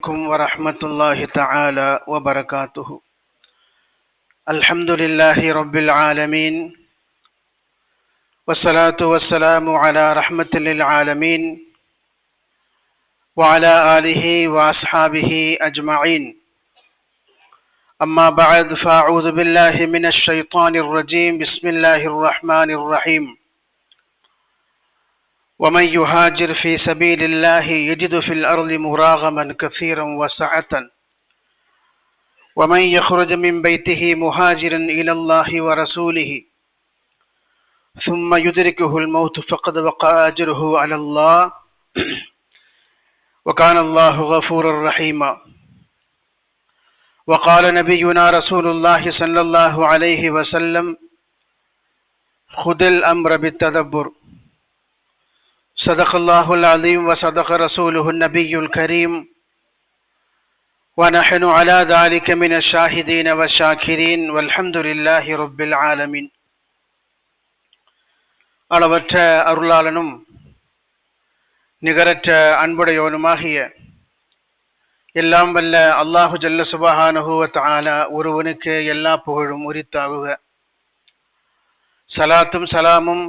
ورحمة الله تعالى وبركاته. الحمد لله رب العالمين، والصلاة والسلام على رحمة للعالمين وعلى آله وأصحابه أجمعين. أما بعد، فأعوذ بالله من الشيطان الرجيم. بسم الله الرحمن الرحيم. ومن يهاجر في سبيل الله يجد في الأرض مراغما كثيرا وسعة ومن يخرج من بيته مهاجرا إلى الله ورسوله ثم يدركه الموت فقد وقع أجره على الله وكان الله غفورا رحيما. وقال نبينا رسول الله صلى الله عليه وسلم: خذ الأمر بالتدبر. صدق الله العظيم وصدق رسوله النبي الكريم، ونحن على ذلك من الشاهدين والشاكرين والحمد لله رب العالمين. அளவற்ற அருளாளனும் நிகரற்ற அன்புடையவனுமாகிய எல்லாம் வல்ல அல்லாஹு ஜல்ல சுப்ஹானஹு வ தஆலா ஒருவனுக்கு எல்லா புகழும் உரித்தாகுக. சலாத்தும் சலாமும்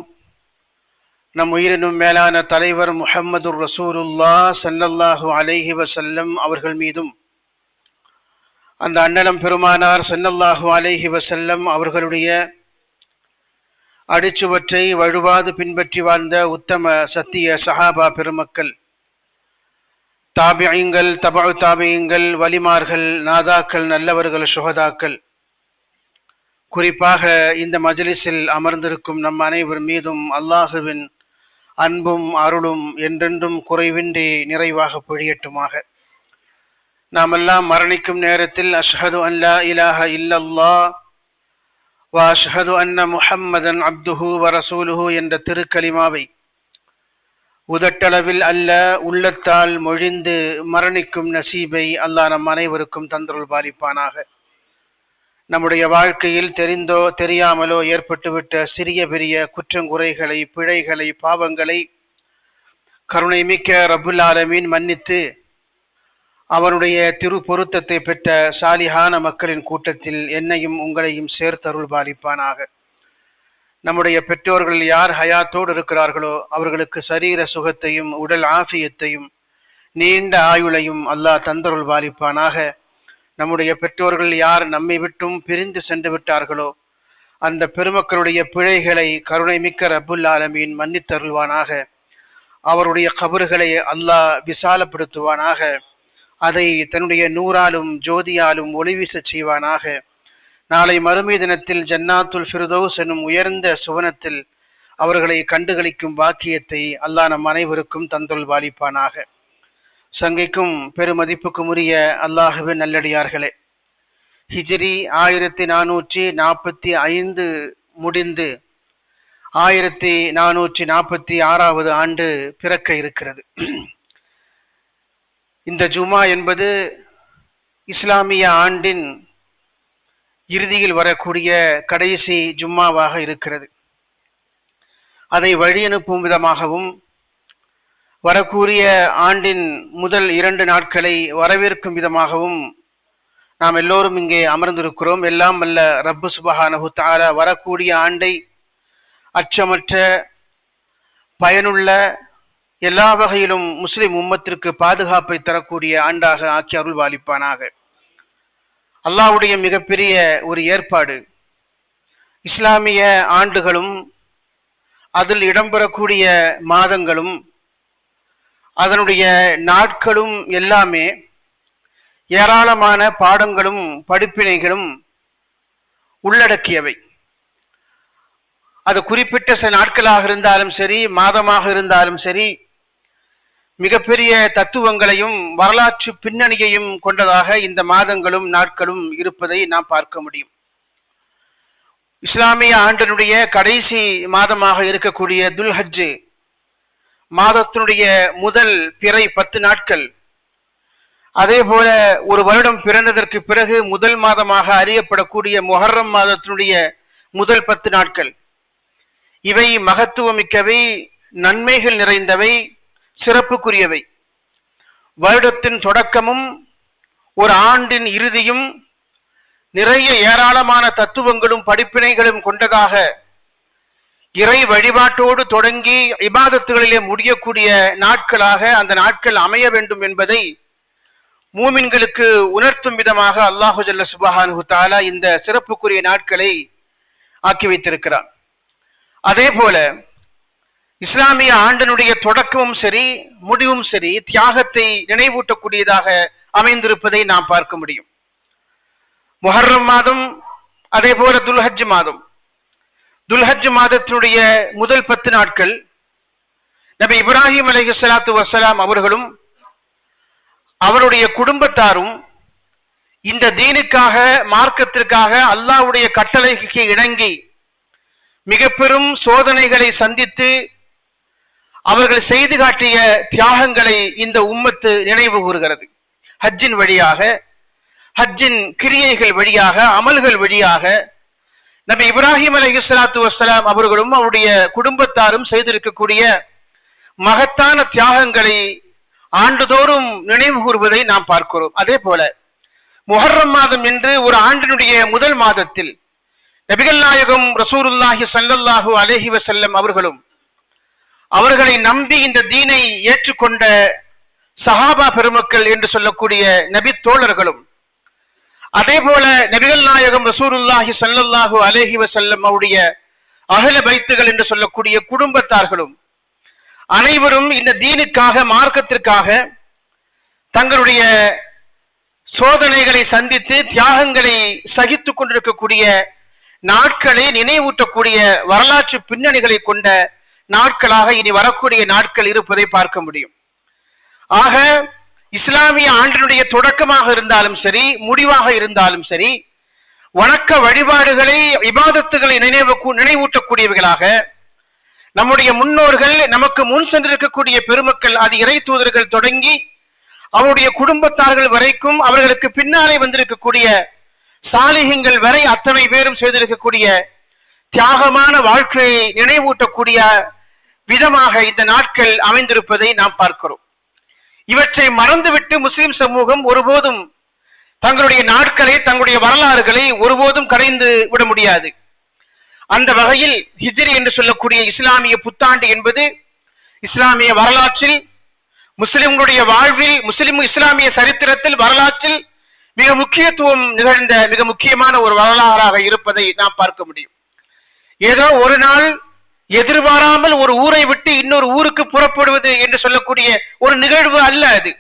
நம் உயிரினும் மேலான தலைவர் முஹம்மது ரசூலுல்லாஹ் ஸல்லல்லாஹு அலைஹி வஸல்லம் அவர்கள் மீதும், அந்த அண்ணலம் பெருமானார் ஸல்லல்லாஹு அலைஹி வஸல்லம் அவர்களுடைய அடிச்சுவற்றை வழுவாது பின்பற்றி வாழ்ந்த உத்தம சத்திய சஹாபா பெருமக்கள், தாபிஈங்கள், தபஉ தாபிஈங்கள், வலிமார்கள், நாதாக்கள், நல்லவர்கள், சுஹதாக்கள், குறிப்பாக இந்த மஜ்லிஸில் அமர்ந்திருக்கும் நம் அனைவர் மீதும் அல்லாஹுவின் அன்பும் அருளும் என்றென்றும் குறைவின்றி நிறைவாக பொழியட்டுமாக. நாமெல்லாம் மரணிக்கும் நேரத்தில் அஷ்ஹது அன் லா இலாஹ இல்லல்லாஹ் வ அஷ்ஹது அன்ன முஹம்மதன் அப்துஹு வ ரசூலுஹு என்ற திருக்கலிமாவை உதட்டளவில் அல்ல உள்ளத்தால் மொழிந்து மரணிக்கும் நசீபை அல்லாஹ் நம் அனைவருக்கும் தந்தருள் பாலிப்பானாக. நம்முடைய வாழ்க்கையில் தெரிந்தோ தெரியாமலோ ஏற்பட்டுவிட்ட சிறிய பெரிய குற்றங்குறைகளை, பிழைகளை, பாவங்களை கருணை மிக்க ரப்புல் ஆலமீன் மன்னித்து அவனுடைய திரு பொருத்தத்தை பெற்ற சாலிஹான மக்களின் கூட்டத்தில் என்னையும் உங்களையும் சேர்த்தருள் பாலிப்பானாக. நம்முடைய பெற்றோர்கள் யார் ஹயாத்தோடு இருக்கிறார்களோ அவர்களுக்கு சரீர சுகத்தையும் உடல் ஆஃபியத்தையும் நீண்ட ஆயுளையும் அல்லாஹ் தந்தருள் பாலிப்பானாக. நம்முடைய பெற்றோர்கள் யார் நம்மை விட்டும் பிரிந்து சென்று விட்டார்களோ அந்த பெருமக்களுடைய பிழைகளை கருணை மிக்க ரப்புல் ஆலமீன் மன்னித்தருள்வானாக. அவருடைய கபறுகளை அல்லாஹ் விசாலப்படுத்துவானாக. அதை தன்னுடைய நூறாலும் ஜோதியாலும் ஒளிவீசச் செய்வானாக. நாளை மறுமை தினத்தில் ஜன்னாத்துல் ஃபிர்தௌஸ் எனும் உயர்ந்த சுவனத்தில் அவர்களை கண்டுகளிக்கும் பாக்கியத்தை அல்லாஹ் நம் அனைவருக்கும் தந்தருள் பாலிப்பானாக. சங்கைக்கும் பெருமதிப்புக்கும் உரிய அல்லாஹுவின் நல்லடியார்களே, ஹிஜ்ரி 1445 முடிந்து 1446 ஆண்டு பிறக்க இருக்கிறது. இந்த ஜுமா என்பது இஸ்லாமிய ஆண்டின் இறுதியில் வரக்கூடிய கடைசி ஜும்மாவாக இருக்கிறது. அதை வழியனுப்பும் விதமாகவும் வரக்கூடிய ஆண்டின் முதல் 2 நாட்களை வரவேற்கும் விதமாகவும் நாம் எல்லோரும் இங்கே அமர்ந்திருக்கிறோம். எல்லாம் வல்ல ரப்பு சுப்ஹானஹு தஆலா வரக்கூடிய ஆண்டை அச்சமற்ற, பயனுள்ள, எல்லா வகையிலும் முஸ்லிம் உம்மத்திற்கு பாதுகாப்பை தரக்கூடிய ஆண்டாக ஆக்கி அருள் பாலிப்பானாக. அல்லாஹ்வுடைய மிகப்பெரிய ஒரு ஏற்பாடு இஸ்லாமிய ஆண்டுகளும் அதில் இடம்பெறக்கூடிய மாதங்களும் அதனுடைய நாட்களும் எல்லாமே ஏராளமான பாடங்களும் படிப்பினைகளும் உள்ளடக்கியவை. அது குறிப்பிட்ட சில நாட்களாக இருந்தாலும் சரி, மாதமாக இருந்தாலும் சரி, மிகப்பெரிய தத்துவங்களையும் வரலாற்று பின்னணியையும் கொண்டதாக இந்த மாதங்களும் நாட்களும் இருப்பதை நாம் பார்க்க முடியும். இஸ்லாமிய ஆண்டினுடைய கடைசி மாதமாக இருக்கக்கூடிய துல்ஹஜ் மாதத்தினுடைய முதல் பிறை 10 நாட்கள், அதே போல ஒரு வருடம் பிறந்ததற்கு பிறகு முதல் மாதமாக அறியப்படக்கூடிய முஹர்ரம் மாதத்தினுடைய முதல் 10 நாட்கள், இவை மகத்துவமிக்கவை, நன்மைகள் நிறைந்தவை, சிறப்புக்குரியவை. வருடத்தின் தொடக்கமும் ஒரு ஆண்டின் இறுதியும் நிறைய ஏராளமான தத்துவங்களும் படிப்பினைகளும் கொண்டதாக இறை வழிபாட்டோடு தொடங்கி இபாதத்துகளிலே முடியக்கூடிய நாட்களாக அந்த நாட்கள் அமைய வேண்டும் என்பதை மூமின்களுக்கு உணர்த்தும் விதமாக அல்லாஹு ஜல்ல சுப்ஹானஹு தஆலா இந்த சிறப்புக்குரிய நாட்களை ஆக்கி வைத்திருக்கிறார். அதே போல இஸ்லாமிய ஆண்டினுடைய தொடக்கமும் சரி முடிவும் சரி தியாகத்தை நினைவூட்டக்கூடியதாக அமைந்திருப்பதை நாம் பார்க்க முடியும். முஹர்ரம் மாதம், அதே போல துல்ஹஜ் மாதம். துல்ஹஜ் மாதத்தினுடைய முதல் 10 நாட்கள் நபி இப்ராஹிம் அலைஹிஸ்ஸலாத்து வஸ்ஸலாம் அவர்களும் அவருடைய குடும்பத்தாரும் இந்த தீனுக்காக, மார்க்கத்திற்காக, அல்லாஹ்வுடைய கட்டளைக்கு இணங்கி மிக பெரும் சோதனைகளை சந்தித்து அவர்கள் செய்து காட்டிய தியாகங்களை இந்த உம்மத்து நினைவு கூறுகிறது. ஹஜ்ஜின் வழியாக, ஹஜ்ஜின் கிரியைகள் வழியாக, அமல்கள் வழியாக நபி இப்ராஹிம் அலைஹிஸ்ஸலாத்து வஸ்ஸலாம் அவர்களும் அவருடைய குடும்பத்தாரும் செய்திருக்கக்கூடிய மகத்தான தியாகங்களை ஆண்டுதோறும் நினைவு கூறுவதை நாம் பார்க்கிறோம். அதே போல முஹர்ரம் மாதம் என்று ஒரு ஆண்டினுடைய முதல் மாதத்தில் நபிகள் நாயகம் ரசூலுல்லாஹி ஸல்லல்லாஹு அலைஹி வஸல்லம் அவர்களும் அவர்களை நம்பி இந்த தீனை ஏற்றுக்கொண்ட சஹாபா பெருமக்கள் என்று சொல்லக்கூடிய நபி தோழர்களும், அதே போல நபிகள் நாயகம் ரசூலுல்லாஹி ஸல்லல்லாஹு அலைஹி வஸல்லம் அவருடைய அஹ்ல பைத்துகள் என்று சொல்லக்கூடிய குடும்பத்தார்களும் அனைவரும் இந்த தீனுக்காக, மார்க்கத்திற்காக தங்களுடைய சோதனைகளை சந்தித்து தியாகங்களை சகித்துக் கொண்டிருக்கக்கூடிய நாட்களை நினைவூட்டக்கூடிய வரலாற்று பின்னணிகளை கொண்ட நாட்களாக இனி வரக்கூடிய நாட்கள் இருப்பதை பார்க்க முடியும். ஆக இஸ்லாமிய ஆண்டினுடைய தொடக்கமாக இருந்தாலும் சரி, முடிவாக இருந்தாலும் சரி, வணக்க வழிபாடுகளை, இபாதத்துகளை நினைவூட்டக்கூடியவர்களாக நம்முடைய முன்னோர்கள், நமக்கு முன் சென்றிருக்கக்கூடிய பெருமக்கள், அது இறை தூதர்கள் தொடங்கி அவருடைய குடும்பத்தார்கள் வரைக்கும், அவர்களுக்கு பின்னாலே வந்திருக்கக்கூடிய சாலிஹீன்கள் வரை அத்தனை பேரும் செய்திருக்கக்கூடிய தியாகமான வாழ்க்கையை நினைவூட்டக்கூடிய விதமாக இந்த நாட்கள் அமைந்திருப்பதை நாம் பார்க்கிறோம். இவற்றை மறந்துவிட்டு முஸ்லிம் சமூகம் ஒருபோதும் தங்களுடைய நாட்களை, தங்களுடைய வரலாறுகளை ஒருபோதும் கரைந்து விட முடியாது. அந்த வகையில் ஹிஜ்ரி என்று சொல்லக்கூடிய இஸ்லாமிய புத்தாண்டு என்பது இஸ்லாமிய வரலாற்றில், முஸ்லிம்களுடைய வாழ்வில், இஸ்லாமிய சரித்திரத்தில், வரலாற்றில் மிக முக்கியத்துவம் நிகழ்ந்த மிக முக்கியமான ஒரு வரலாறாக இருப்பதை நாம் பார்க்க முடியும். ஏதோ ஒரு நாள் எதிர்பாராமல் ஒரு ஊரை விட்டு இன்னொரு ஊருக்கு புறப்படுவது என்று சொல்லக்கூடிய ஒரு நிகழ்வு அல்ல அது.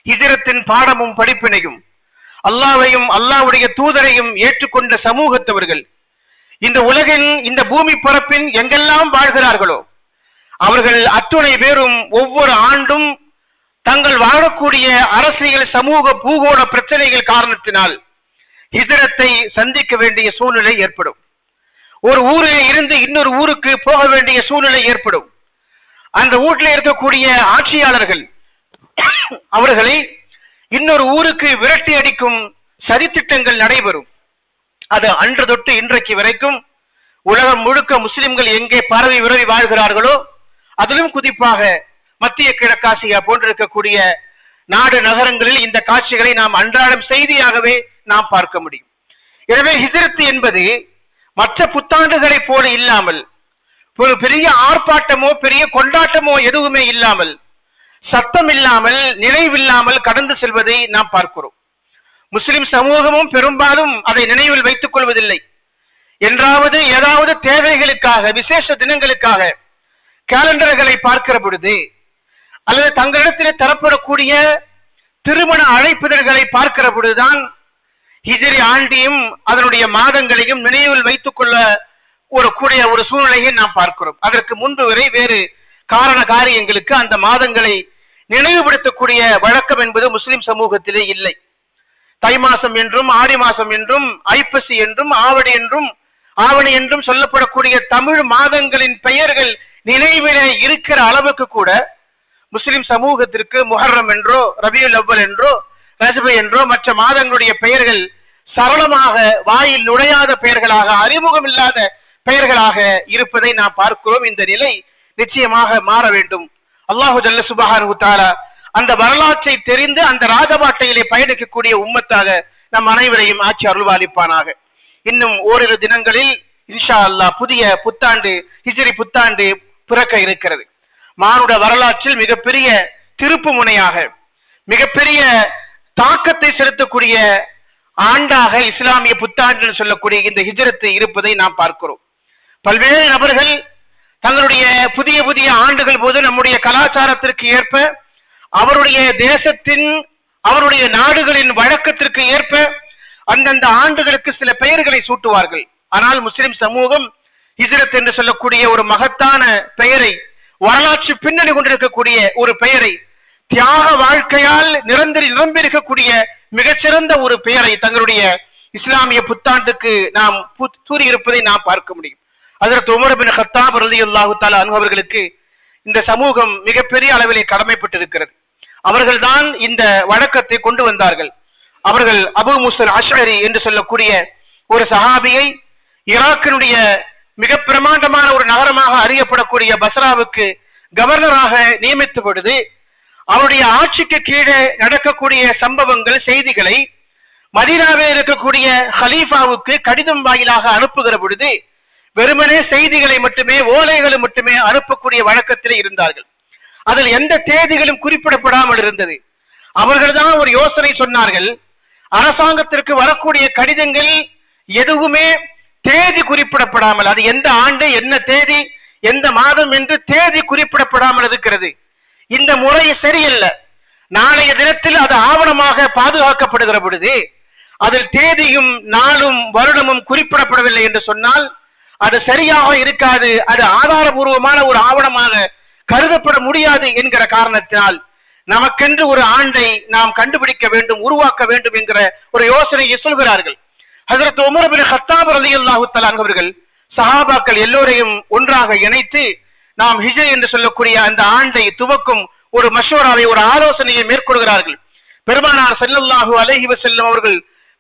ஹிஜ்ரத்தின் பாடமும் படிப்பினையும், அல்லாஹ்வையும் அல்லாஹ்வுடைய தூதரையும் ஏற்றுக்கொண்ட சமூகத்தவர்கள் இந்த உலகின், இந்த பூமி பரப்பின் எங்கெல்லாம் வாழ்கிறார்களோ அவர்கள் அத்துணை பேரும் ஒவ்வொரு ஆண்டும் தங்கள் வாழக்கூடிய அரசியல், சமூக, பூகோள பிரச்சனைகள் காரணத்தினால் ஹிஜ்ரத்தை சந்திக்க வேண்டிய சூழ்நிலை ஏற்படும். ஒரு ஊரில் இருந்து இன்னொரு ஊருக்கு போக வேண்டிய சூழ்நிலை ஏற்படும். அந்த ஊரில் இருக்கக்கூடிய ஆட்சியாளர்கள் அவர்களை இன்னொரு ஊருக்கு விரட்டி அடிக்கும் சதித்திட்டங்கள் நடைபெறும். அது அன்று தொட்டு இன்றைக்கு வரைக்கும் உலகம் முழுக்க முஸ்லிம்கள் எங்கே பரவி விரவி வாழ்கிறார்களோ, அதிலும் குறிப்பாக மத்திய கிழக்காசியா போன்றிருக்கக்கூடிய நாடு நகரங்களில் இந்த காட்சிகளை நாம் அன்றாடம் செய்தியாகவே நாம் பார்க்க முடியும். எனவே ஹிஜ்ரத் என்பது மற்ற புத்தாண்டுகளை போல இல்லாமல், ஒரு பெரிய ஆர்ப்பாட்டமோ பெரிய கொண்டாட்டமோ எதுவுமே இல்லாமல், சத்தம் இல்லாமல், நினைவில்லாமல் கடந்து செல்வதை நாம் பார்க்கிறோம். முஸ்லிம் சமூகமும் பெரும்பாலும் அதை நினைவில் வைத்துக் கொள்வதில்லை. என்றாவது ஏதாவது தேவைகளுக்காக, விசேஷ தினங்களுக்காக கேலண்டர்களை பார்க்கிற பொழுது, அல்லது தங்களிடத்தில் தரப்படக்கூடிய திருமண அழைப்பிதழ்களை பார்க்கிற பொழுதுதான் ஹிஜ்ரி ஆண்டியும் அதனுடைய மாதங்களையும் நினைவில் வைத்துக் கொள்ள கூடிய ஒரு சூழ்நிலையை நாம் பார்க்கிறோம். அதற்கு முன்பு வரை வேறு காரண காரியங்களுக்கு அந்த மாதங்களை நினைவுபடுத்தக்கூடிய வழக்கம் என்பது முஸ்லிம் சமூகத்திலே இல்லை. தை மாசம் என்றும், ஆடி மாசம் என்றும், ஐப்பசி என்றும், ஆவணி என்றும் சொல்லப்படக்கூடிய தமிழ் மாதங்களின் பெயர்கள் நினைவிலே இருக்கிற அளவுக்கு கூட முஸ்லிம் சமூகத்திற்கு முஹர்ரம் என்றோ, ரபியுல் அவ்வல் என்றோ, ரஜபு என்றோ மற்ற மாதங்களுடைய பெயர்கள் சரளமாக வாயில் நுழையாத பெயர்களாக, அறிமுகம் இல்லாத பெயர்களாக இருப்பதை நாம் பார்க்கிறோம். இந்த நிலை நிச்சயமாக மாற வேண்டும். அல்லாஹு ஜல்ல சுப்ஹானஹு தஆலா அந்த வரலாற்றை தெரிந்து அந்த ராஜபாட்டையிலே பயணிக்கக்கூடிய உம்மத்தாக நம் அனைவரையும் ஆட்சி அருள்வாளிப்பானாக. இன்னும் ஓரிரு தினங்களில் இன்ஷா அல்லாஹ் புதிய புத்தாண்டு, ஹிஜ்ரி புத்தாண்டு பிறக்க இருக்கிறது. மானுட வரலாற்றில் மிகப்பெரிய திருப்பு முனையாக, மிகப்பெரிய தாக்கத்தை செலுத்தக்கூடிய ஆண்டாக இஸ்லாமிய புத்தாண்டு சொல்லக்கூடிய இந்த ஹிஜ்ரத்து இருப்பதை நாம் பார்க்கிறோம். பல்வேறு நபர்கள் தங்களுடைய புதிய புதிய ஆண்டுகள் போது நம்முடைய கலாச்சாரத்திற்கு ஏற்ப, அவருடைய தேசத்தின், அவருடைய நாடுகளின் வழக்கத்திற்கு ஏற்ப அந்தந்த ஆண்டுகளுக்கு சில பெயர்களை சூட்டுவார்கள். ஆனால் முஸ்லிம் சமூகம் ஹிஜ்ரத் என்று சொல்லக்கூடிய ஒரு மகத்தான பெயரை, வரலாற்று பின்னணி கொண்டிருக்கக்கூடிய ஒரு பெயரை, தியாக வாழ்க்கையால் நிரம்பியிருக்கக்கூடிய மிகச்சிறந்த ஒரு பெயரை தங்களுடைய இஸ்லாமிய புத்தாண்டுக்கு நாம் கூறியிருப்பதை நாம் பார்க்க முடியும். ஹஜ்ரத் உமர் பின் கத்தாப் ரலியல்லாஹு தஆலா அன்ஹு அவர்களுக்கு இந்த சமூகம் மிகப்பெரிய அளவிலே கடமைப்பட்டிருக்கிறது. அவர்கள்தான் இந்த வழக்கத்தை கொண்டு வந்தார்கள். அவர்கள் அபூ மூஸா அஷ்அரி என்று சொல்லக்கூடிய ஒரு சஹாபியை ஈராக்கினுடைய மிக பிரமாண்டமான ஒரு நகரமாக அறியப்படக்கூடிய பஸ்ராவுக்கு கவர்னராக நியமித்த பொழுது, அவருடைய ஆட்சிக்கு கீழே நடக்கக்கூடிய சம்பவங்கள், செய்திகளை மதீனாவில் இருக்கக்கூடிய ஹலீஃபாவுக்கு கடிதம் வாயிலாக அனுப்புகிற பொழுது வெறுமனே செய்திகளை மட்டுமே, ஓலைகளை மட்டுமே அனுப்பக்கூடிய வழக்கத்தில் இருந்தார்கள். அதில் எந்த தேதிகளும் குறிப்பிடப்படாமல் இருந்தது. அவர்கள்தான் ஒரு யோசனை சொன்னார்கள். அரசாங்கத்திற்கு வரக்கூடிய கடிதங்கள் எதுவுமே தேதி குறிப்பிடப்படாமல், அது எந்த ஆண்டு, என்ன தேதி, எந்த மாதம் என்று தேதி குறிப்பிடப்படாமல் இருக்கிறது. இந்த முறை சரியல்ல. நாளைய தினத்தில் அது ஆவணமாக பாதுகாக்கப்படுகிற பொழுது அதில் தேதியும் நாளும் வருடமும் குறிப்பிடப்படவில்லை என்று சொன்னால் அது சரியாக இருக்காது, அது ஆதாரபூர்வமான ஒரு ஆவணமாக கருதப்பட முடியாது என்கிற காரணத்தினால் நமக்கென்று ஒரு ஆண்டை நாம் கண்டுபிடிக்க வேண்டும், உருவாக்க வேண்டும் என்கிற ஒரு யோசனையை சொல்கிறார்கள். ஹஜ்ரத் உமர் பின் கத்தாப் ரலியல்லாஹு தஆலா அவர்கள் சஹாபாக்கள் எல்லோரையும் ஒன்றாக இணைத்து நாம் ஹிஜ்ரி என்று சொல்லக்கூடிய அந்த ஆண்டை துவக்கும் ஒரு மஷூராவை, ஒரு ஆலோசனையை மேற்கொள்கிறார்கள். பெருமானார் ஸல்லல்லாஹு அலைஹி வஸல்லம் அவர்கள்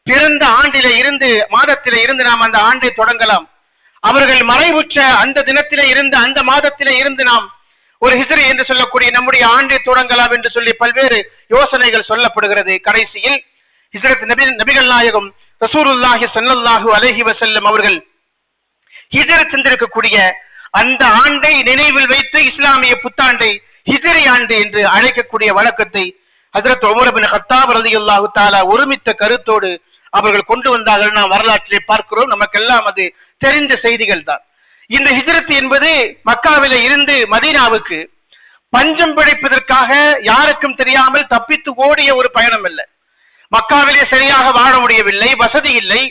பிறந்த ஆண்டிலே இருந்து, மாதத்திலே இருந்து நாம் அந்த ஆண்டை தொடங்கலாம். அவர்கள் மறைவுற்ற அந்த தினத்திலே இருந்து, அந்த மாதத்திலே இருந்து நாம் ஒரு ஹிஜ்ரி என்று சொல்லக்கூடிய நம்முடைய ஆண்டை தொடங்கலாம் என்று சொல்லி பல்வேறு யோசனைகள் சொல்லப்படுகிறது. கடைசியில் ஹிஜ்ரத் நபிகள் நாயகம் ரசூலுல்லாஹி ஸல்லல்லாஹு அலைஹி வஸல்லம் அவர்கள் ஹிஜ்ரத் சென்றிருக்கக்கூடிய அந்த ஆண்டை நினைவில் வைத்து இஸ்லாமிய புத்தாண்டை ஹிஜ்ரி ஆண்டு என்று அழைக்கக்கூடிய வழக்கத்தை ஹஜ்ரத் உமர் பின் கத்தாப் ரலியல்லாஹு தஆலா ஒருமித்த கருத்தோடு அவர்கள் கொண்டு வந்தார்கள். நாம் வரலாற்றிலே பார்க்கிறோம். நமக்கெல்லாம் அது தெரிந்த செய்திகள் தான். இந்த ஹிஜ்ரத் என்பது மக்காவிலே இருந்து மதீனாவுக்கு பஞ்சம் பிழைப்பதற்காக யாருக்கும் தெரியாமல் தப்பித்து ஓடிய ஒரு பயணம் அல்ல. மக்காவிலே சரியாக வாழ முடியவில்லை, வசதி இல்லை,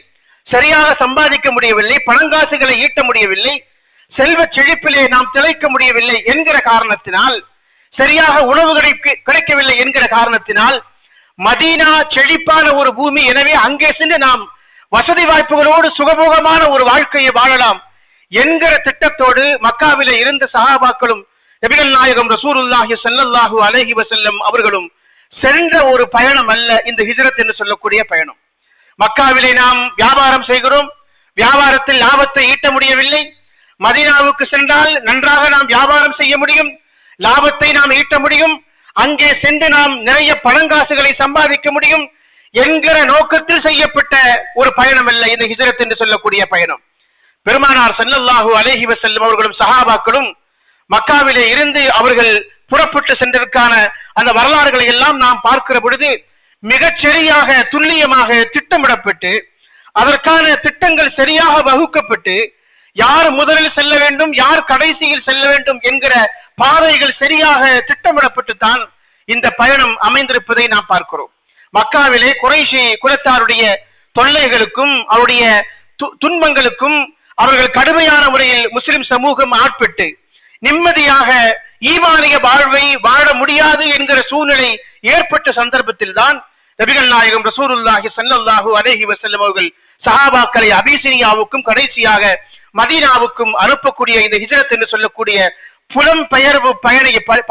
சரியாக சம்பாதிக்க முடியவில்லை, பணங்காசுகளை ஈட்ட முடியவில்லை, செல்வ செழிப்பிலே நாம் திளைக்க முடியவில்லை என்கிற காரணத்தினால், சரியாக உணவுகளை கிடைக்கவில்லை என்கிற காரணத்தினால், மதீனா செழிப்பான ஒரு பூமி, எனவே அங்கே சென்று நாம் வசதி வாய்ப்புகளோடு சுகபோகமான ஒரு வாழ்க்கையை வாழலாம் என்கிற திட்டத்தோடு மக்காவிலே இருந்த சஹாபாக்களும் நபிகள் நாயகம் ரசூலுல்லாஹி ஸல்லல்லாஹு அலைஹி வஸல்லம் அவர்களும் சென்ற ஒரு பயணம் அல்ல இந்த ஹிஜ்ரத் என்று சொல்லக்கூடிய பயணம். மக்காவிலே நாம் வியாபாரம் செய்கிறோம், வியாபாரத்தில் லாபத்தை ஈட்ட முடியவில்லை. மதீனாவுக்கு சென்றால் நன்றாக நாம் வியாபாரம் செய்ய முடியும், லாபத்தை நாம் ஈட்ட முடியும், அங்கே சென்று நாம் நிறைய பணங்காசுகளை சம்பாதிக்க முடியும் என்கிற நோக்கத்தில் செய்யப்பட்ட ஒரு பயணம் அல்ல இந்த ஹிஜ்ரத் என்று சொல்லக்கூடிய பயணம். பெருமானார் ஸல்லல்லாஹு அலைஹி வஸல்லம் அவர்களும் சஹாபாக்களும் மக்காவிலே இருந்து அவர்கள் புறப்பட்டு சென்றதற்கான அந்த வரலாறுகளை எல்லாம் நாம் பார்க்கிற பொழுது மிகச் சரியாக, துல்லியமாக திட்டமிடப்பட்டு, அதற்கான திட்டங்கள் சரியாக வகுக்கப்பட்டு, யார் முதலில் செல்ல வேண்டும், யார் கடைசியில் செல்ல வேண்டும் என்கிற பாதைகள் சரியாக திட்டமிடப்பட்டு தான் இந்த பயணம் அமைந்திருப்பதை நாம் பார்க்கிறோம். மக்காவிலே குறைஷி குலத்தாருடைய தொல்லைகளுக்கும் அவருடைய துன்பங்களுக்கும் அவர்கள் கடுமையான முறையில் முஸ்லிம் சமூகம் ஆட்பட்டு நிம்மதியாக ஈமானிய வாழ்வை வாழ முடியாது என்கிற சூழ்நிலை ஏற்பட்ட சந்தர்ப்பத்தில் தான் நபிகள் நாயகம் ரசூலுல்லாஹி ஸல்லல்லாஹு அலைஹி வஸல்லம் அவர்கள் சஹாபாக்களை அபிசீனியாவுக்கும் கடைசியாக மதீனாவுக்கும் அனுப்பக்கூடிய இந்த ஹிஜ்ரத் என்று சொல்லக்கூடிய புலம்பெயர்வு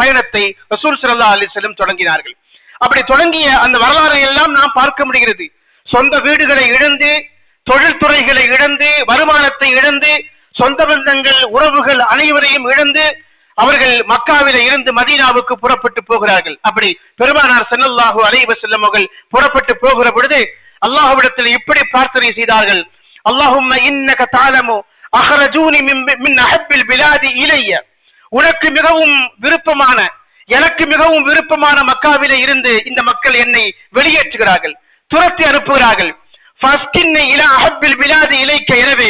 பயணத்தை ரசூல் ஸல்லல்லாஹு அலைஹி வஸல்லம் தொடங்கினார்கள். அப்படி தொடங்கிய அந்த வரலாறை எல்லாம் நாம் பார்க்க முடிகிறது. சொந்த வீடுகளை இழந்து, தொழில்துறைகளை இழந்து, வருமானத்தை இழந்து, சொந்த பந்தங்கள், உறவுகள் அனைவரையும் இழந்து அவர்கள் மக்காவில இருந்து மதீனாவுக்கு புறப்பட்டு போகிறார்கள். அப்படி பெருமானார் ஸல்லல்லாஹு அலைஹி வஸல்லம் அவர்கள் புறப்பட்டு போகிற பொழுது அல்லாஹ்விடத்தில் இப்படி பிரார்த்தனை செய்தார்கள். அல்லாஹும்ம இன்னக தஅலமு அஹ்ரஜூனி மின் அஹப்பில் பிலாதி இலைய. உனக்கு மிகவும் விருப்பமான, எனக்கு மிகவும் விருப்பமான மக்காவிலே இருந்து இந்த மக்கள் என்னை வெளியேற்றுகிறார்கள், துரத்தி அனுப்புகிறார்கள். ஃபஸ்கின்னி இலா அஹப்பில் பிலாதி இலைக்க. எனவே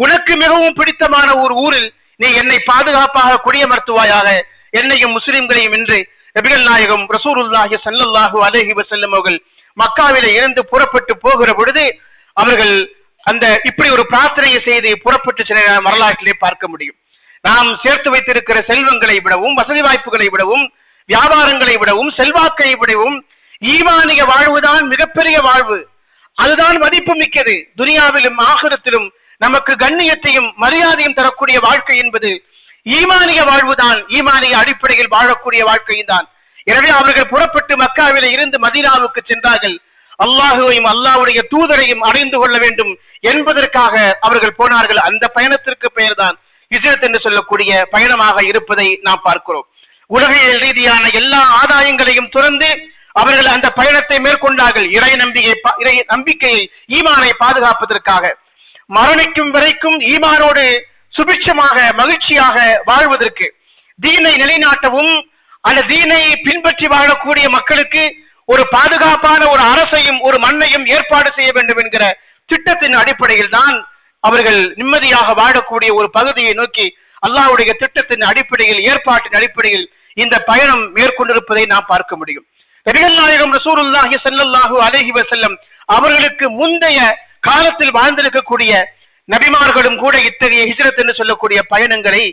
உனக்கு மிகவும் பிடித்தமான ஒரு ஊரில் நீ என்னை பாதுகாப்பாக குடியமர்த்துவாயாக, என்னையும் முஸ்லிம்களையும் என்று நபிகள் நாயகம் ரசூலுல்லாஹி ஸல்லல்லாஹு அலைஹி வஸல்லம் அவர்கள் மக்காவிலே இருந்து புறப்பட்டு போகிற பொழுது அவர்கள் அந்த இப்படி ஒரு பிரார்த்தனையை செய்து புறப்பட்டு சென்ற வரலாற்றிலே பார்க்க முடியும். நாம் சேர்த்து வைத்திருக்கிற செல்வங்களை விடவும், வசதி வாய்ப்புகளை விடவும், வியாபாரங்களை விடவும், செல்வாக்கை விடவும் ஈமானிய வாழ்வுதான் மிகப்பெரிய வாழ்வு. அதுதான் மதிப்பு மிக்கது. துனியாவிலும் ஆகிரத்திலும் நமக்கு கண்ணியத்தையும் மரியாதையும் தரக்கூடிய வாழ்க்கை என்பது ஈமானிய வாழ்வுதான். ஈமானிய அடிப்படையில் வாழக்கூடிய வாழ்க்கையும் தான். எனவே அவர்கள் புறப்பட்டு மக்காவில இருந்து மதீனாவுக்கு சென்றார்கள். அல்லாஹுவையும் அல்லாஹ்வுடைய தூதரையும் அறிந்து கொள்ள வேண்டும் என்பதற்காக அவர்கள் போனார்கள். அந்த பயணத்திற்கு பெயர்தான் ஹிஜ்ரத் என்று சொல்லக்கூடிய பயணமாக இருப்பதை நாம் பார்க்கிறோம். உலகியல் ரீதியான எல்லா ஆதாயங்களையும் துறந்து அவர்கள் அந்த பயணத்தை மேற்கொண்டார்கள். இறை நம்பிக்கையை, ஈமானை பாதுகாப்பதற்காக. மரணிக்கும் வரைக்கும் ஈமானோடு சுபிட்சமாக மகிழ்ச்சியாக வாழ்வதற்கு, தீனை நிலைநாட்டவும் அந்த தீனை பின்பற்றி வாழக்கூடிய மக்களுக்கு ஒரு பாதுகாப்பான ஒரு அரசையும் ஒரு மண்ணையும் ஏற்பாடு செய்ய வேண்டும் என்கிற திட்டத்தின் அடிப்படையில் தான் அவர்கள் நிம்மதியாக வாழக்கூடிய ஒரு பகுதியை நோக்கி அல்லாஹ்வுடைய திட்டத்தின் அடிப்படையில், ஏற்பாட்டின் அடிப்படையில் இந்த பயணம் மேற்கொண்டிருப்பதை நாம் பார்க்க முடியும். நபிகள் நாயகம் ரசூலுல்லாஹி ஸல்லல்லாஹு அலைஹி வஸல்லம் அவர்களுக்கு முந்தைய காலத்தில் வாழ்ந்திருக்கக்கூடிய நபிமார்களும் கூட இத்தகைய ஹிஜ்ரத் என்று சொல்லக்கூடிய பயணங்களை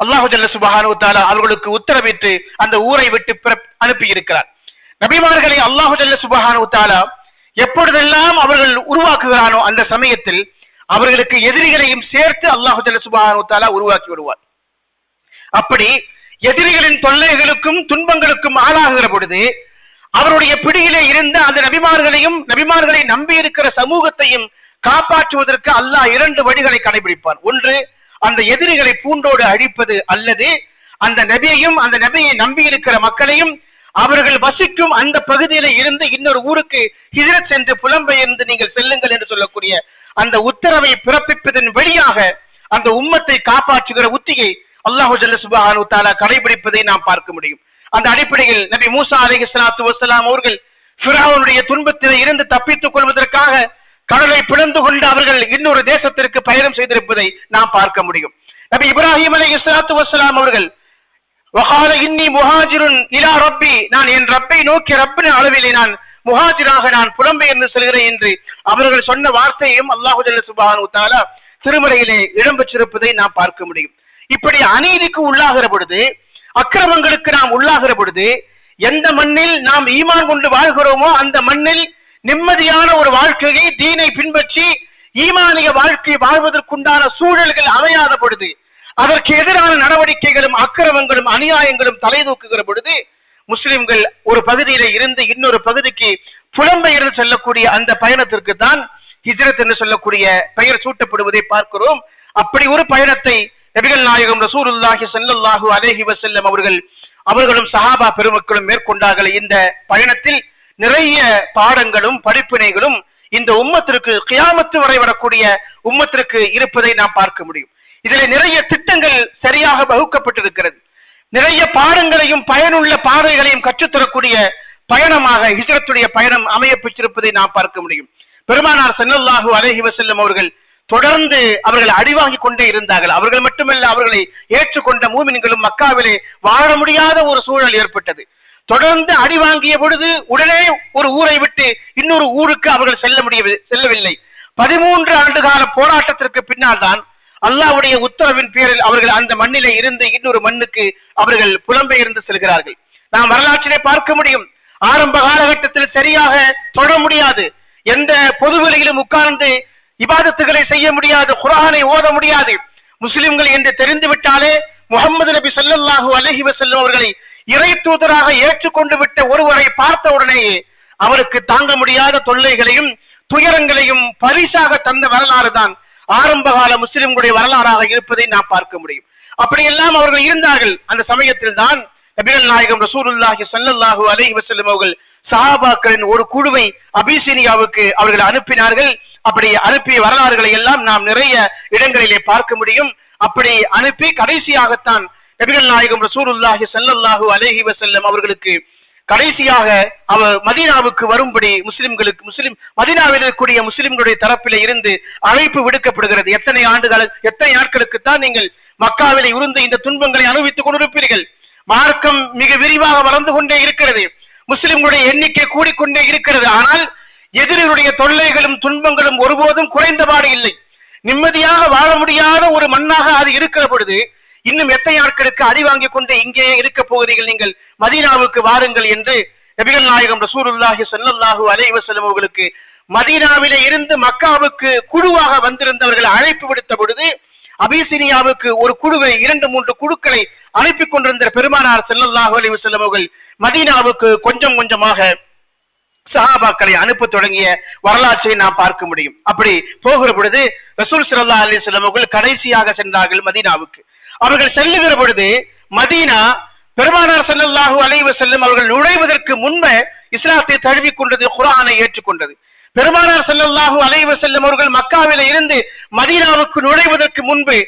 அல்லாஹு ஜல்ல சுப்ஹானஹு வ தஆலா அவர்களுக்கு உத்தரவிட்டு அந்த ஊரை விட்டு அனுப்பி இருக்கிறார். நபிமார்களை அல்லாஹு ஜல்ல சுப்ஹானஹு வ தஆலா எப்பொழுதெல்லாம் அவர்கள் உருவாக்குகிறானோ அந்த சமயத்தில் அவர்களுக்கு எதிரிகளையும் சேர்த்து அல்லாஹு ஜல்ல சுப்ஹானஹு வ தஆலா உருவாக்கி விடுவார். அப்படி எதிரிகளின் தொல்லைகளுக்கும் துன்பங்களுக்கும் ஆளாகுகிற பொழுது அவருடைய பிடியிலே இருந்த அந்த நபிமார்களையும் நபிமார்களை நம்பி இருக்கிற சமூகத்தையும் காப்பாற்றுவதற்கு அல்லாஹ் இரண்டு வழிகளை கடைபிடிப்பார். ஒன்று, அந்த எதிரிகளை பூண்டோடு அழிப்பது, அல்லது அந்த நபியையும் அந்த நபியை நம்பி இருக்கிற மக்களையும் அவர்கள் வசிக்கும் அந்த பகுதியில இருந்து இன்னொரு ஊருக்கு ஹிஜ்ரத் சென்று புலம்பெயர்ந்து நீங்கள் செல்லுங்கள் என்று சொல்லக்கூடிய அந்த உத்தரவை பிறப்பிப்பதன் வழியாக அந்த உம்மத்தை காப்பாற்றுகிற உத்தியை அல்லாஹு ஜல்ல சுப்ஹானஹு வ தஆலா கடைபிடிப்பதை நாம் பார்க்க முடியும். அந்த அடிப்படையில் நபி மூசா அலைஹிஸ்ஸலாத்து வஸ்ஸலாம் அவர்கள் ஃபிரௌனுடைய துன்பத்திலே இருந்து தப்பித்துக் கொள்வதற்காக கடலை பிளந்து கொண்டு அவர்கள் இன்னொரு தேசத்திற்கு பயணம் செய்திருப்பதை நாம் பார்க்க முடியும். நபி இப்ராஹிம் அலைஹிஸ்ஸலாத்து வஸ்ஸலாம் அவர்கள் வகால இன்னி முஹாஜிருன் இலா ரப்பி, நான் என் ரப்பை நோக்கி ரப்பின் அளவிலே நான் முஹாஜிராக நான் புலம்பெயர்ந்து செல்கிறேன் என்று அவர்கள் சொன்ன வார்த்தையும் அல்லாஹு ஜல்ல சுப்ஹானஹு வ தஆலா திருமறையிலே இடம்பெற்றிருப்பதை நாம் பார்க்க முடியும். இப்படி அநீதிக்கு உள்ளாகிற பொழுது, அக்கிரமங்களுக்கு நாம் உள்ளாகிற பொழுது, எந்த மண்ணில் நாம் ஈமான் கொண்டு வாழ்கிறோமோ அந்த மண்ணில் நிம்மதியான ஒரு வாழ்க்கையை, தீனை பின்பற்றி ஈமானிய வாழ்க்கையை வாழ்வதற்குண்டான சூழல்கள் அமையாத பொழுது, அதற்கு எதிரான நடவடிக்கைகளும் அக்கிரமங்களும் அநியாயங்களும் தலை தூக்குகிற பொழுது முஸ்லிம்கள் ஒரு பகுதியில இருந்து இன்னொரு பகுதிக்கு புலம்பெயர்ந்து செல்லக்கூடிய அந்த பயணத்திற்கு தான் ஹிஜ்ரத் என்று சொல்லக்கூடிய பெயர் சூட்டப்படுவதை பார்க்கிறோம். அப்படி ஒரு பயணத்தை நபிகள் நாயகம் ரசூலுல்லாஹி ஸல்லல்லாஹு அலைஹி வஸல்லம் அவர்களும் சஹாபா பெருமக்களும் மேற்கொண்டார்கள். இந்த பயணத்தில் நிறைய பாடங்களும் படிப்பினைகளும் இந்த உம்மத்திற்கு கியாமத்து வரை வரக்கூடிய உம்மத்திற்கு இருப்பதை நாம் பார்க்க முடியும். இதில் நிறைய திட்டங்கள் சரியாக வகுக்கப்பட்டிருக்கிறது. நிறைய பாடங்களையும் பயனுள்ள பாதைகளையும் கற்றுத்தரக்கூடிய பயணமாக ஹிஜ்ரத்துடைய பயணம் அமையப்பட்டிருப்பதை நாம் பார்க்க முடியும். பெருமானார் ஸல்லல்லாஹு அலைஹி வஸல்லம் அவர்கள் தொடர்ந்து அவர்கள் அடிவாங்கி கொண்டே இருந்தார்கள். அவர்கள் மட்டுமல்ல, அவர்களை ஏற்றுக்கொண்ட மூமின்களும் மக்காவிலே வாழ முடியாத ஒரு சூழல் ஏற்பட்டது. தொடர்ந்து அடி வாங்கிய பொழுது உடனே ஒரு ஊரை விட்டு இன்னொரு ஊருக்கு அவர்கள் செல்லவில்லை. 13 ஆண்டு கால போராட்டத்திற்கு பின்னால் தான் அல்லாஹ்வுடைய உத்தரவின் பேரில் அவர்கள் அந்த மண்ணிலே இருந்து இன்னொரு மண்ணுக்கு அவர்கள் புலம்பெயர்ந்து செல்கிறார்கள். நாம் வரலாற்றிலே பார்க்க முடியும். ஆரம்ப காலகட்டத்தில் சரியாக தொழ முடியாது, எந்த பொதுவெளியிலும் உட்கார்ந்து இபாதத்துகளை செய்ய முடியாது, குர்ஆனை ஓத முடியாது. முஸ்லிம்கள் என்று தெரிந்துவிட்டாலே முஹம்மது நபி ஸல்லல்லாஹு அலைஹி வஸல்லம் அவர்களை இறை தூதராக ஏற்றுக்கொண்டு விட்ட ஒருவரை பார்த்த உடனேயே அவருக்கு தாங்க முடியாத தொல்லைகளையும் துயரங்களையும் பரிசாக தந்த வரலாறு தான் ஆரம்பகால முஸ்லிம்களுடைய வரலாறாக இருப்பதை நாம் பார்க்க முடியும். அப்படியெல்லாம் அவர்கள் இருந்தார்கள். அந்த சமயத்தில் தான் நபிகள் நாயகம் ரசூலுல்லாஹி ஸல்லல்லாஹு அலைஹி வஸல்லம் அவர்கள் சஹாபாக்களின் ஒரு குழுவை அபிசீனியாவுக்கு அவர்கள் அனுப்பினார்கள். அப்படி அனுப்பிய வரலாறுகளை எல்லாம் நாம் நிறைய இடங்களிலே பார்க்க முடியும். அப்படி அனுப்பி கடைசியாகத்தான் நபிகள் நாயகம் ரசூலுல்லாஹி ஸல்லல்லாஹு அலைஹி வஸல்லம் அவர்களுக்கு கடைசியாக அவர் மதீனாவுக்கு வரும்படி மதீனாவில் இருக்கக்கூடிய முஸ்லிம்களுடைய தரப்பிலே இருந்து அழைப்பு விடுக்கப்படுகிறது. எத்தனை நாட்களுக்குத்தான் நீங்கள் மக்காவிலே இருந்து இந்த துன்பங்களை அனுபவித்துக் கொண்டிருப்பீர்கள்? மார்க்கம் மிக விரிவாக வளர்ந்து கொண்டே இருக்கிறது. முஸ்லிம்களுடைய எண்ணிக்கை கூடிக்கொண்டே இருக்கிறது. ஆனால் எதிரிகளுடைய தொல்லைகளும் துன்பங்களும் ஒருபோதும் குறைந்தபாடு இல்லை. நிம்மதியாக வாழ முடியாத ஒரு மண்ணாக அது இருக்கிற பொழுது இன்னும் எத்தனை நாட்களுக்கு அடி வாங்கிக் கொண்டு இங்கே இருக்க போகிறீர்கள், நீங்கள் மதீனாவுக்கு வாருங்கள் என்று நபிகள் நாயகம் ரசூலுல்லாஹி ஸல்லல்லாஹு அலைஹி வஸல்லம் அவர்களுக்கு மதீனாவிலே இருந்து மக்காவுக்கு குழுவாக வந்திருந்தவர்கள் அழைப்பு விடுத்த பொழுது அபிசீனியாவுக்கு ஒரு குழுவை 2-3 குழுக்களை அனுப்பி கொண்டிருந்த பெருமானார் ஸல்லல்லாஹு அலைஹி வஸல்லம் அவர்கள் மதீனாவுக்கு கொஞ்சம் கொஞ்சமாக சஹாபாக்களை அனுப்ப தொடங்கிய வரலாற்றை நாம் பார்க்க முடியும். அப்படி போகிற பொழுது ரசூல் ஸல்லல்லாஹு அலைஹி வஸல்லம் அவர்கள் கடைசியாக சென்றார்கள் மதீனாவுக்கு. அவர்கள் செல்லுகிற பொழுது மதீனா பெருமானார் ஸல்லல்லாஹு அலைஹி வஸல்லம் அவர்கள் நுழைவதற்கு முன்பே இஸ்லாத்தை தழுவிக் கொண்டது, குர்ஆனை ஏற்றுக்கொண்டது. பெருமானார் ஸல்லல்லாஹு அலைஹி வஸல்லம் அவர்கள் மக்காவில இருந்து மதீனாவுக்கு நுழைவதற்கு முன்பு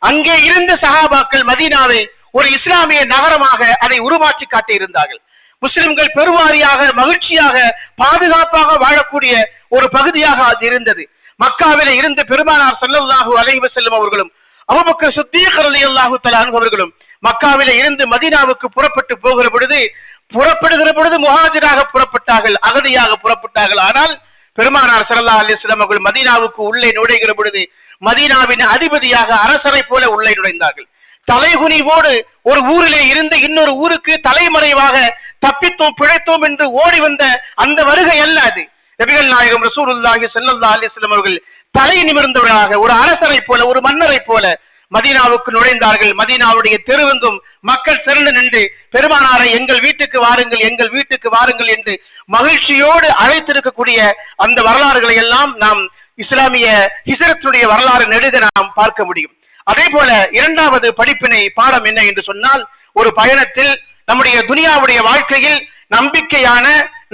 அங்கே இருந்த சஹாபாக்கள் மதீனாவை ஒரு இஸ்லாமிய நகரமாக அதை உருமாற்றி காட்டியிருந்தார்கள். முஸ்லிம்கள் பெருவாரியாக மகிழ்ச்சியாக பாதுகாப்பாக வாழக்கூடிய ஒரு பகுதியாக அது இருந்தது. மக்காவில இருந்து பெருமானார் ஸல்லல்லாஹு அலைஹி வஸல்லம் அவர்களும் அபூபக்கர் சித்தீக் ரலியல்லாஹு தஆலா அன்ஹு அவர்களும் மக்காவில இருந்து மதீனாவுக்கு புறப்படுகிற பொழுது முஹாஜிராக புறப்பட்டார்கள், அகதியாக புறப்பட்டார்கள். ஆனால் பெருமானார் ஸல்லல்லாஹு அலைஹி வஸல்லம் அவர்கள் மதீனாவுக்கு உள்ளே நுழைகிற பொழுது மதீனாவின் அதிபதியாக அரசரை போல உள்ளே நுழைந்தார்கள். தலைகுனிவோடு ஒரு ஊரிலே இருந்து இன்னொரு ஊருக்கு தலைமறைவாக தப்பித்தோம் பிழைத்தோம் என்று ஓடி வந்த அந்த வருகை அல்ல அது. நபிகள் நாயகம் ரசூலுல்லாஹி ஸல்லல்லாஹு அலைஹி வஸல்லம் அவர்கள் தலை நிமிர்ந்தவராக ஒரு அரசரை போல ஒரு மன்னரை போல மதீனாவுக்கு நுழைந்தார்கள். மதீனாவுடைய தெருவெங்கும் மக்கள் திரண்டு நின்று பெருமானாரை எங்கள் வீட்டுக்கு வாருங்கள், எங்கள் வீட்டுக்கு வாருங்கள் என்று மகிழ்ச்சியோடு அழைத்திருக்கக்கூடிய அந்த வரலாறுகளை எல்லாம் நாம் இஸ்லாமிய ஹிஜ்ரத்துடைய வரலாறு நெடுக நாம் பார்க்க முடியும். அதே போல இரண்டாவது படிப்பினை பாடம் என்ன என்று சொன்னால், ஒரு பயணத்தில் நம்முடைய துனியாவுடைய வாழ்க்கையில் நம்பிக்கையான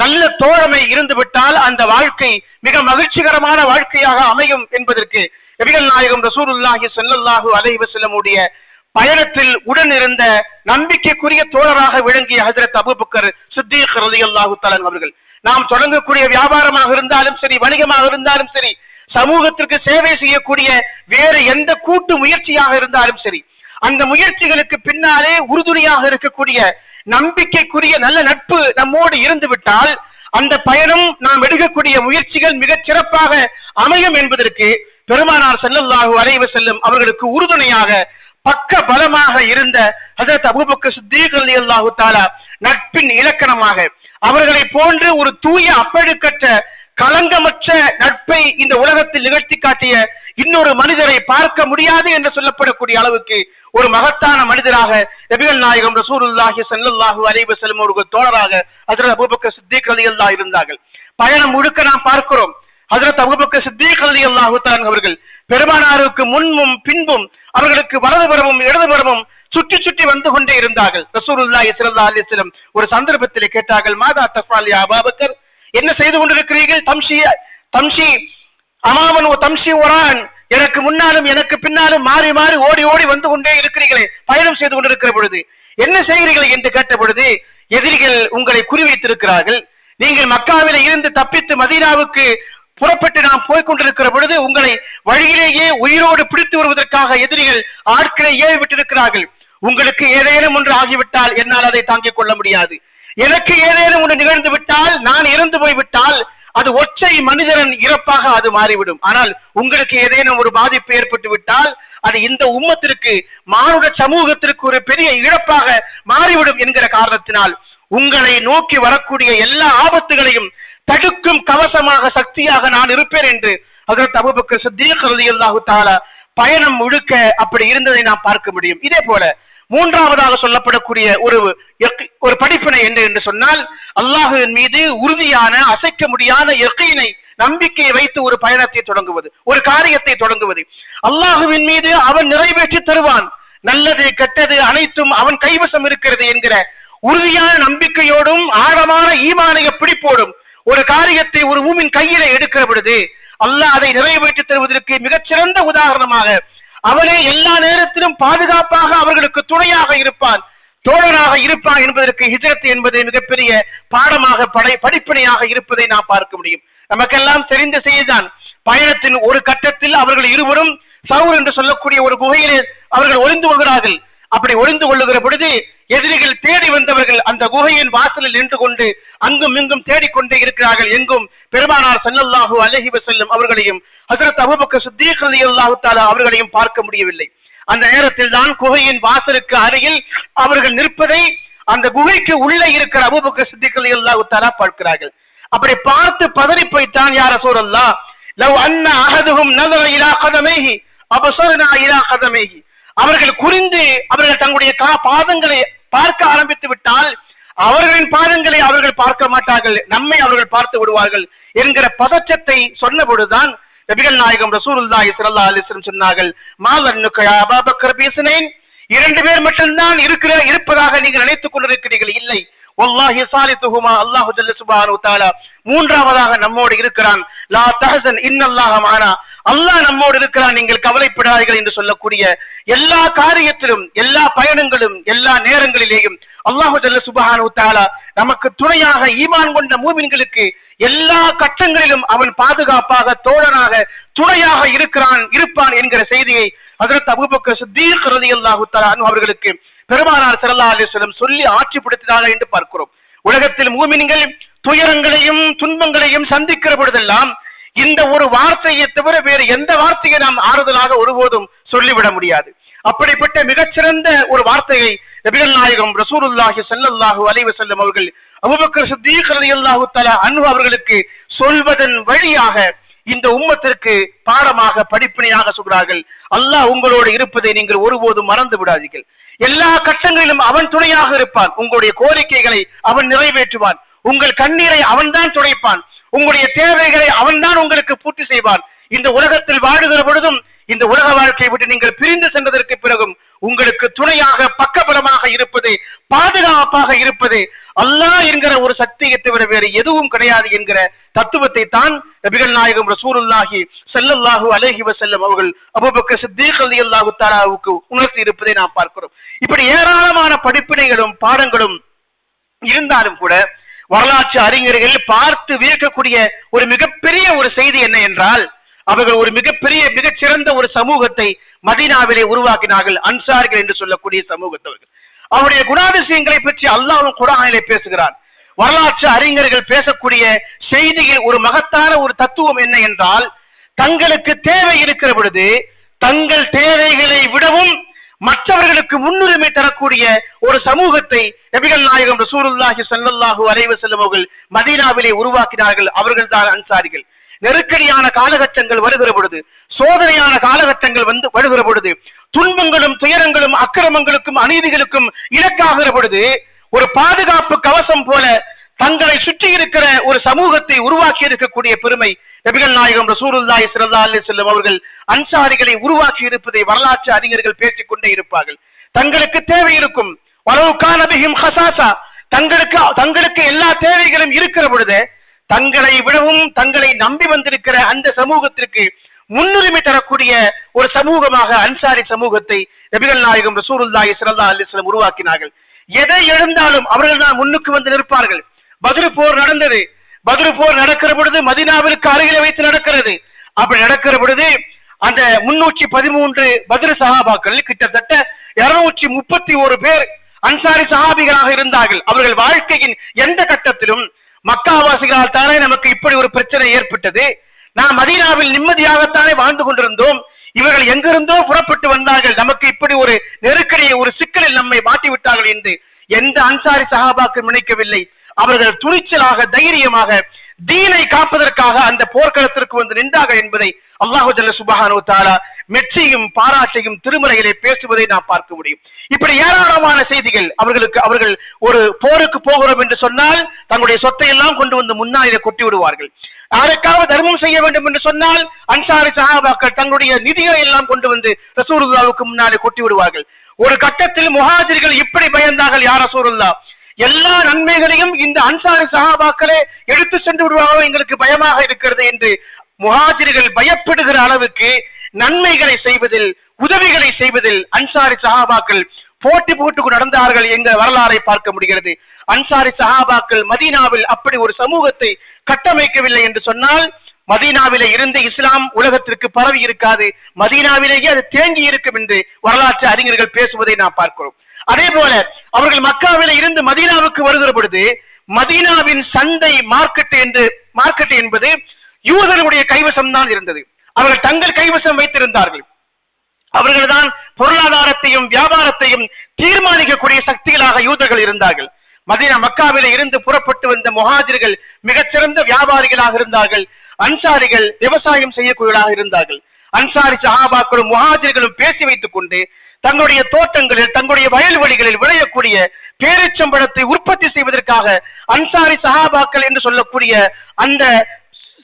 நல்ல தோழமை இருந்துவிட்டால் அந்த வாழ்க்கை மிக மகிழ்ச்சிகரமான வாழ்க்கையாக அமையும் என்பதற்கு நபிகள் நாயகம் ரசூலுல்லாஹி ஸல்லல்லாஹு அலைஹி வஸல்லம் உடைய பயணத்தில் உடன் இருந்த நம்பிக்கைக்குரிய தோழராக விளங்கிய ஹஜ்ரத் அபூபக்கர் சித்தீக் ரலியல்லாஹு தஆலா அவர்கள், நாம் தொடங்கக்கூடிய வியாபாரமாக இருந்தாலும் சரி, வணிகமாக இருந்தாலும் சரி, சமூகத்திற்கு சேவை செய்யக்கூடிய வேறு எந்த கூட்டு முயற்சியாக இருந்தாலும் சரி, அந்த முயற்சிகளுக்கு பின்னாலே உறுதுணையாக இருக்கக்கூடிய நம்பிக்கைக்குரிய நல்ல நட்பு நம்மோடு இருந்து விட்டால் அந்த பயணம் நாம் எடுக்கக்கூடிய முயற்சிகள் மிகச் சிறப்பாக அமையும் என்பதற்கு பெருமானார் ஸல்லல்லாஹு அலைஹி வஸல்லம் அவர்களுக்கு உறுதுணையாக பக்க பலமாக இருந்த ஹஜ்ரத் அபூபக்கர் சித்தீக் ரலியல்லாஹு தஆலா நட்பின் இலக்கணமாக அவர்களை போன்று ஒரு தூய அப்பழுக்கற்ற களங்கமற்ற நட்பை இந்த உலகத்தில் நிகழ்த்தி காட்டிய இன்னொரு மனிதரை பார்க்க முடியாது என்று சொல்லப்படக்கூடிய அளவுக்கு ஒரு மகத்தான மனிதராக நபிகள் நாயகம் ரசூலுல்லாஹி ஸல்லல்லாஹு அலைஹி வஸல்லம் அவர்கள் தோழராக ஹஜ்ரத் அபூபக்கர் சித்தீக் ரலியல்லாஹு இருந்தார்கள். பயணம் முழுக்க நாம் பார்க்கிறோம், ஹஜ்ரத் அபூபக்கர் சித்தீக் ரலியல்லாஹு தஆலா அவர்கள் பெருமானாருக்கு முன்பும் பின்பும் அவர்களுக்கு வலதுபுறமும் இடதுபுறமும் சுற்றி சுற்றி வந்து கொண்டே இருந்தார்கள். ரசூலுல்லாஹி ஸல்லல்லாஹு அலைஹி வஸல்லம் ஒரு சந்தர்ப்பத்திலே கேட்டார்கள், மாதா தஃபால் யா அபூபக்கர், என்ன செய்து கொண்டிருக்கிறீர்கள்? தம்ஷி அமாமன் ஓ தம்ஷி ஒரான், எனக்கு முன்னாலும் எனக்கு பின்னாலும் மாறி மாறி ஓடி ஓடி வந்து கொண்டே இருக்கிறீர்களே, பயணம் செய்து கொண்டிருக்கிற பொழுது என்ன செய்கிறீர்கள் என்று கேட்ட பொழுது, எதிரிகள் உங்களை குறிவைத்திருக்கிறார்கள், நீங்கள் மக்காவில இருந்து தப்பித்து மதீனாவுக்கு புறப்பட்டு நாம் போய்கொண்டிருக்கிற பொழுது உங்களை வழியிலேயே உயிரோடு பிடித்து வருவதற்காக எதிரிகள் ஆட்களை ஏவி விட்டிருக்கிறார்கள். உங்களுக்கு ஏதேனும் ஒன்று ஆகிவிட்டால் என்னால் அதை தாங்கிக் கொள்ள முடியாது. எனக்கு ஏதேனும் ஒன்று நிகழ்ந்து விட்டால், நான் இறந்து போய்விட்டால் அது ஒற்றை மனிதன் இறப்பாக அது மாறிவிடும். ஆனால் உங்களுக்கு ஏதேனும் ஒரு பாதிப்பு ஏற்பட்டு விட்டால் அது இந்த உம்மத்திற்கு, மானுட சமூகத்திற்கு ஒரு பெரிய இழப்பாக மாறிவிடும் என்கிற காரணத்தினால் உங்களை நோக்கி வரக்கூடிய எல்லா ஆபத்துகளையும் தடுக்கும் கவசமாக சக்தியாக நான் இருப்பேன் என்று ஹஜ்ரத் அபூபக்கர் சித்தீக் ரலியல்லாஹு தஆலா பயணம் முழுக்க அப்படி இருந்ததை நாம் பார்க்க முடியும். இதே போல மூன்றாவதாக சொல்லப்படக்கூடிய ஒரு படிப்பினை என்று சொன்னால், அல்லாஹ்வின் மீது உறுதியான அசைக்க முடியாத யகீனை நம்பிக்கையை வைத்து ஒரு பயணத்தை தொடங்குவது, ஒரு காரியத்தை தொடங்குவது. அல்லாஹ்வின் மீது அவன் நிறைவேற்றி தருவான், நல்லது கெட்டது அனைத்தும் அவன் கைவசம் இருக்கிறது என்கிற உறுதியான நம்பிக்கையோடும் ஆழமான ஈமானிய பிடிப்போடும் ஒரு காரியத்தை ஒரு மூமின் கையில எடுக்கிற பொழுது அல்லாஹ் அதை நிறைவேற்றி தருவதற்கு மிகச்சிறந்த உதாரணமாக அவனே எல்லா நேரத்திலும் பாதுகாப்பாக அவர்களுக்கு துணையாக இருப்பான், தோழனாக இருப்பான் என்பதற்கு ஹிஜ்ரத் என்பது மிகப்பெரிய பாடமாக படிப்பினையாக இருப்பதை நாம் பார்க்க முடியும். நமக்கெல்லாம் தெரிந்த செய்திதான். பயணத்தின் ஒரு கட்டத்தில் அவர்கள் இருவரும் சவுர் என்று சொல்லக்கூடிய ஒரு குகையிலே அவர்கள் ஒளிந்து கொள்கிறார்கள். அப்படி ஒளிந்து கொள்ளுகிற பொழுது எதிரிகள் தேடி வந்தவர்கள் அந்த குகையின் வாசலில் நின்று கொண்டு அங்கும் இங்கும் தேடிக்கொண்டே இருக்கிறார்கள். எங்கும் பெருமானார் ஸல்லல்லாஹு அலைஹி வஸல்லம் அவர்களையும் ஹஜ்ரத் அபூபக்கர் சித்தீக் ரலியல்லாஹு தஆலா அவர்களையும் பார்க்க முடியவில்லை. அந்த நேரத்தில் தான் குகையின் வாசலுக்கு அருகில் அவர்கள் நிற்பதை அந்த குகைக்கு உள்ளே இருக்கிற அபூபக்கர் சித்தீக் ரலியல்லாஹு தஆலா பார்க்கிறார்கள். அப்படி பார்த்து பதறி போய்த்தான், யா ரசூலல்லாஹ் லவ் அன்ன அஹதுஹும் நஸர இலா கதமைஹி அபஸர்னா இலா கதமைஹி, அவர்கள் குறிந்து அவர்கள் தங்களுடைய பாதங்களை பார்க்க ஆரம்பித்து விட்டால் அவர்களின் பாதங்களை அவர்கள் பார்க்க மாட்டார்கள், நம்மை அவர்கள் பார்த்து விடுவார்கள் என்கிற பதற்றத்தை சொன்னபொழுதுதான் நபிகள் நாயகம் ரசூலுல்லாஹி ஸல்லல்லாஹு அலைஹி வஸல்லம் சொன்னார்கள், மாலன்னுக யா அபூபக்கர் பிஸ்னைன், இரண்டு பேர் மட்டும்தான் இருப்பதாக நீங்கள் நினைத்துக் கொண்டிருக்கிறீர்கள். இல்லை, வல்லாஹி சாலித்துஹுமா, அல்லாஹ் ஜல்ல சுப்ஹானஹு வ தஆலா மூன்றாவதாக நம்மோடு இருக்கிறான். லா தஹஸன் இன்னல்லாஹ மஅனா, அல்லாஹ் நம்மோடு இருக்கிறான், நீங்கள் கவலைப்படாதீர்கள் என்று சொல்லக்கூடிய எல்லா காரியத்திலும் எல்லா பயணங்களும் எல்லா நேரங்களிலேயும் அல்லாஹ் ஜல்ல சுப்ஹானஹு வ தஆலா நமக்கு துணையாக ஈமான் கொண்ட மூமின்களுக்கு எல்லா கட்டங்களிலும் அவன் பாதுகாப்பாக தோழனாக துணையாக இருப்பான் என்கிற செய்தியை ஹஜ்ரத் அபூபக்கர் சித்தீக் ரலியல்லாஹு தஆலா அன்ஹு அவர்களுக்கு பெருமானார் ஸல்லல்லாஹு அலைஹி வஸல்லம் சொல்லி ஆட்சிப்படுத்தினார்கள் என்று பார்க்கிறோம். உலகத்தில் மூமின்கள் துயரங்களையும் துன்பங்களையும் சந்திக்கிற பொழுதெல்லாம் இந்த ஒரு வார்த்தையை தவிர வேறு எந்த வார்த்தையை நாம் ஆறுதலாக ஒருபோதும் சொல்லிவிட முடியாது. அப்படிப்பட்ட மிகச்சிறந்த ஒரு வார்த்தையை நபிகள் நாயகம் ரசூலுல்லாஹி ஸல்லல்லாஹு அலைஹி வஸல்லம் அவர்கள் அபூபக்கர் சித்தீக் ரலியல்லாஹு தஆலா அன்ஹு அவர்களுக்கு சொல்வதன் வழியாக இந்த உம்மத்திற்கு பாடமாக படிப்பினையாக சொல்கிறார்கள். அல்லாஹ் உங்களோடு இருப்பதை நீங்கள் ஒருபோதும் மறந்து விடாதீர்கள். எல்லா கட்டங்களிலும் அவன் துணையாக இருப்பான். உங்களுடைய கோரிக்கைகளை அவன் நிறைவேற்றுவான். உங்கள் கண்ணீரை அவன்தான் துடைப்பான். உங்களுடைய தேவைகளை அவன்தான் உங்களுக்கு பூர்த்தி செய்வான். இந்த உலகத்தில் வாழுகிற பொழுதும் இந்த உலக வாழ்க்கையை விட்டு நீங்கள் பிரிந்து சென்றதற்கு பிறகும் உங்களுக்கு துணையாக பக்கபலமாக இருப்பது, பாதுகாப்பாக இருப்பது அல்லாஹ் என்கிற ஒரு சக்தியை தவிர வேறு எதுவும் கிடையாது என்கிற தத்துவத்தை தான் நபிகள் நாயகம் ரசூலுல்லாஹி ஸல்லல்லாஹு அலைஹி வஸல்லம் அவர்கள் அபூபக்கர் சித்தீக் ரலியல்லாஹு தஆலாவுக்கு உணர்த்தி இருப்பதை நாம் பார்க்கிறோம். இப்படி ஏராளமான படிப்பினைகளும் பாடங்களும் இருந்தாலும் கூட வரலாற்று அறிஞர்கள் பார்த்து வியக்கக்கூடிய ஒரு மிகப்பெரிய ஒரு செய்தி என்ன என்றால், அவர்கள் ஒரு மிகச்சிறந்த ஒரு சமூகத்தை மதீனாவிலே உருவாக்கினார்கள். அன்சாரிகள் என்று சொல்லக்கூடிய சமூகத்தவர்கள். அவருடைய குணாதிசயங்களை பற்றி அல்லாஹ் குர்ஆனிலே பேசுகிறான். வரலாற்று அறிஞர்கள் பேசக்கூடிய செய்தியில் ஒரு மகத்தான ஒரு தத்துவம் என்ன என்றால், தங்களுக்கு தேவை இருக்கிற பொழுது தங்கள் தேவைகளை விடவும் மற்றவர்களுக்கு முன்னுரிமை தரக்கூடிய ஒரு சமூகத்தை நபிகள் நாயகம் ரசூலுல்லாஹி ஸல்லல்லாஹு அலைஹி வஸல்லம் அவர்கள் மதீனாவிலே உருவாக்கினார்கள். அவர்கள் தான் அன்சாரிகள். நெருக்கடியான காலகட்டங்கள் வருகிற பொழுது, சோதனையான காலகட்டங்கள் வருகிற பொழுது, துன்பங்களும் துயரங்களும் அக்கிரமங்களுக்கும் அநீதிகளுக்கும் இலக்காகிற பொழுது ஒரு பாதுகாப்பு கவசம் போல தங்களை சுற்றி இருக்கிற ஒரு சமூகத்தை உருவாக்கி இருக்கக்கூடிய பெருமை நபிகள் நாயகம் ரசூலுல்லாஹி ஸல்லல்லாஹு அலைஹி வஸல்லம் அவர்கள் அன்சாரிகளை உருவாக்கி இருப்பதை வரலாற்று அறிஞர்கள் பேசிக் கொண்டே இருப்பார்கள். தங்களுக்கு தேவை இருக்கும், வலவு கான பிஹிம் ஹஸாஸா, தங்களுக்கு எல்லா தேவைகளும் இருக்கிற பொழுது தங்களை விடவும் தங்களை நம்பி வந்திருக்கிற அந்த சமூகத்திற்கு முன்னுரிமை தரக்கூடிய ஒரு சமூகமாக அன்சாரி சமூகத்தை நபிகள் நாயகம் ரசூலுல்லாஹி ஸல்லல்லாஹு அலைஹி வஸல்லம் உருவாக்கினார்கள். எதை எழுந்தாலும் அவர்கள் தான் முன்னுக்கு வந்து நிற்பார்கள். பத்ர் போர் நடந்தது. பத்ர் போர் நடக்கிற பொழுது மதீனாவிற்கு அருகிலே வைத்து நடக்கிறது. அப்படி நடக்கிற பொழுது அந்த 313 பத்ர் சஹாபாக்கள் கிட்டத்தட்ட 231 பேர் அன்சாரி சஹாபிகளாக இருந்தார்கள். அவர்கள் வாழ்க்கையின் எந்த கட்டத்திலும் மக்காவாசிகளால் தானே நமக்கு இப்படி ஒரு பிரச்சனை ஏற்பட்டது, நாம் மதீனாவில் நிம்மதியாகத்தானே வாழ்ந்து கொண்டிருந்தோம், இவர்கள் எங்கிருந்தோ புறப்பட்டு வந்தார்கள், நமக்கு இப்படி ஒரு நெருக்கடியை ஒரு சிக்கலில் நம்மை மாட்டிவிட்டார்கள் என்று எந்த அன்சாரி சஹாபாக்கள் நினைக்கவில்லை. அவர்கள் துணிச்சலாக தைரியமாக தீனை காப்பதற்காக அந்த போர்க்களத்திற்கு வந்து நின்றார்கள் என்பதை அல்லாஹ் ஜல்ல சுப்ஹானஹு வ தஆலா மெச்சியும் பாராட்டையும் திருமறையிலே பேசுவதை நாம் பார்க்க முடியும். இப்படி ஏராளமான செய்திகள். அவர்கள் ஒரு போருக்கு போகிறோம் என்று சொன்னால் தங்களுடைய சொத்தை எல்லாம் கொண்டு வந்து முன்னாலே கொட்டி விடுவார்கள். யாருக்காவது தர்மம் செய்ய வேண்டும் என்று சொன்னால் அன்சாரி சஹாபாக்கள் தங்களுடைய நிதிகளை எல்லாம் கொண்டு வந்து ரசூலுல்லாஹ்வுக்கு முன்னாலே கொட்டி விடுவார்கள். ஒரு கட்டத்தில் முஹாஜிர்கள் இப்படி பயந்தார்கள், யா ரசூலுல்லாஹ், எல்லா நன்மைகளையும் இந்த அன்சாரி சஹாபாக்களே எடுத்து சென்று விடுவாங்க, எங்களுக்கு பயமாக இருக்கிறது என்று முஹாஜிர்கள் பயப்படுகிற அளவுக்கு நன்மைகளை செய்வதில், உதவிகளை செய்வதில் அன்சாரி சஹாபாக்கள் போட்டி போட்டு நடந்தார்கள் என்ற வரலாறை பார்க்க முடிகிறது. அன்சாரி சஹாபாக்கள் மதீனாவில் அப்படி ஒரு சமூகத்தை கட்டமைக்கவில்லை என்று சொன்னால் மதீனாவிலே இருந்து இஸ்லாம் உலகத்திற்கு பரவி இருக்காது, மதீனாவிலேயே அது தேங்கி இருக்கும் என்று வரலாற்று அறிஞர்கள் பேசுவதை நாம் பார்க்கிறோம். அதே போல அவர்கள் மக்காவிலே இருந்து மதீனாவுக்கு வருகிற பொழுது மதீனாவின் சந்தை மார்க்கெட் என்பது யூதர்களுடைய கைவசம் தான் இருந்தது. அவர்கள் தங்கள் கைவசம் வைத்திருந்தார்கள். அவர்கள்தான் பொருளாதாரத்தையும் வியாபாரத்தையும் தீர்மானிக்கக்கூடிய சக்திகளாக யூதர்கள் இருந்தார்கள். மதீனா மக்காவிலே இருந்து புறப்பட்டு வந்த முஹாஜிர்கள் மிகச்சிறந்த வியாபாரிகளாக இருந்தார்கள். அன்சாரிகள் விவசாயம் செய்யக்கூடியவர்களாக இருந்தார்கள். அன்சாரி சஹாபாக்களும் முஹாஜிர்களும் பேசி வைத்துக் கொண்டு தங்களுடைய தோட்டங்களில், தங்களுடைய வயல்வெளிகளில் விளையக்கூடிய பேரிச்சம்பழத்தை உற்பத்தி செய்வதற்காக அன்சாரி சஹாபாக்கள் என்று சொல்லக்கூடிய அந்த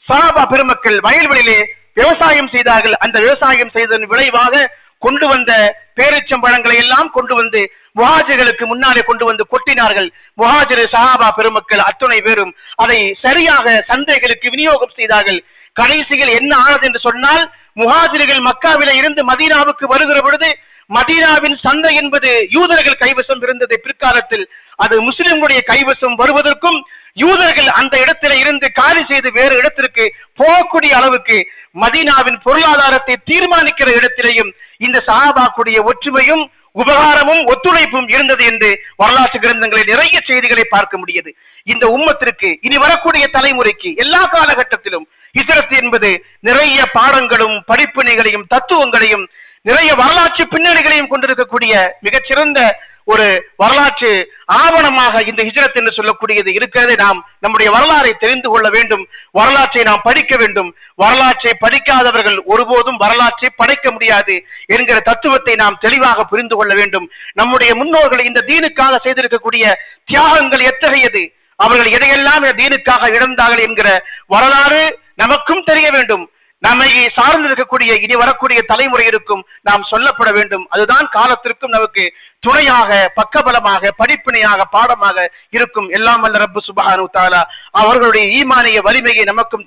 சஹாபா பெருமக்கள் வயல்வெளியிலே விவசாயம் செய்தார்கள். அந்த விவசாயம் செய்ததன் விளைவாக கொண்டு வந்த பேரிச்சம்பழங்களை எல்லாம் கொண்டு வந்து முஹாஜிர்களுக்கு முன்னாலே கொண்டு வந்து கொட்டினார்கள். முஹாஜிர் சஹாபா பெருமக்கள் அத்துணை பேரும் அதை சரியாக சந்தைகளுக்கு விநியோகம் செய்தார்கள். கடைசியில் என்ன ஆனது என்று சொன்னால், முஹாஜிர்கள் மக்காவிலே இருந்து மதீனாவுக்கு வருகிற பொழுது மதீனாவின் சந்தை என்பது யூதர்கள் கைவசம் இருந்தது. பிற்காலத்தில் அது முஸ்லிம்களுடைய கைவசம் வருவதற்கும் யூதர்கள் அந்த இடத்தில இருந்து காலி செய்து வேறு இடத்திற்கு போகக்கூடிய அளவுக்கு மதீனாவின் பொருளாதாரத்தை தீர்மானிக்கிற இடத்திலேயும் இந்த சஹாபாக்குடைய ஒற்றுமையும் உபகாரமும் ஒத்துழைப்பும் இருந்தது என்று வரலாற்று கிரந்தங்களில் நிறைய செய்திகளை பார்க்க முடியுது. இந்த உம்மத்திற்கு, இனி வரக்கூடிய தலைமுறைக்கு எல்லா காலகட்டத்திலும் ஹிஜ்ரத் என்பது நிறைய பாடங்களும் படிப்பினைகளையும் தத்துவங்களையும் நிறைய வரலாற்று பின்னணிகளையும் கொண்டிருக்கக்கூடிய மிகச்சிறந்த ஒரு வரலாற்று ஆவணமாக இந்த ஹிஜ்ரத் என்று சொல்லக்கூடியது இருக்கிறது. நாம் நம்முடைய வரலாறை தெரிந்து கொள்ள வேண்டும், வரலாற்றை நாம் படிக்க வேண்டும். வரலாற்றை படிக்காதவர்கள் ஒருபோதும் வரலாற்றை படைக்க முடியாது என்கிற தத்துவத்தை நாம் தெளிவாக புரிந்து கொள்ள வேண்டும். நம்முடைய முன்னோர்கள் இந்த தீனுக்காக செய்திருக்கக்கூடிய தியாகங்கள் எத்தகையது, அவர்கள் எதையெல்லாம் இந்த தீனுக்காக இழந்தார்கள் என்கிற வரலாறு நமக்கும் தெரிய வேண்டும். நம்மை சார்ந்திருக்கக்கூடிய இனி வரக்கூடிய தலைமுறையிற்கும் நாம் சொல்லப்பட வேண்டும். அதுதான் காலத்திற்கும் நமக்கு துணையாக, பக்கபலமாக, படிப்பினையாக, பாடமாக இருக்கும். எல்லாம் வல்ல ரப்பு சுப்ஹானஹு வ தஆலா அவர்களுடைய ஈமானிய வலிமையை நமக்கும்